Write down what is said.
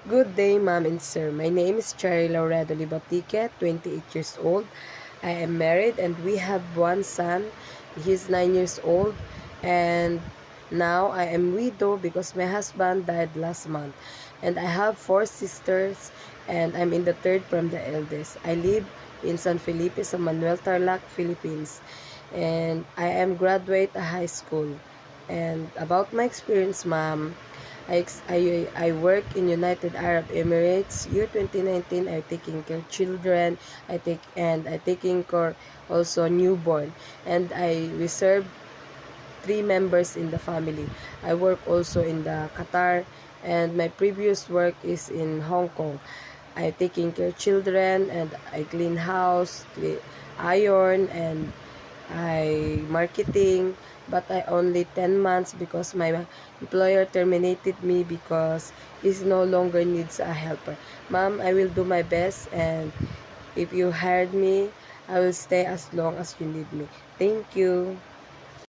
Good day, ma'am and sir. My name is Cherry Lauredo Libatique, 28 years old. I am married and we have one son. He's 9 years old. And now I am widow because my husband died last month. And I have four sisters and I'm in the third from the eldest. I live in San Felipe, San Manuel, Tarlac, Philippines. And I am graduate high school. And about my experience, ma'am, I work in United Arab Emirates. Year 2019, I taking care of children. I taking care also newborn. And we serve three members in the family. I work also in the Qatar, and my previous work is in Hong Kong. I taking care of children and I clean house, iron, and I marketing, but I only 10 months because my employer terminated me because he no longer needs a helper. Ma'am, I will do my best, and if you hired me, I will stay as long as you need me. Thank you.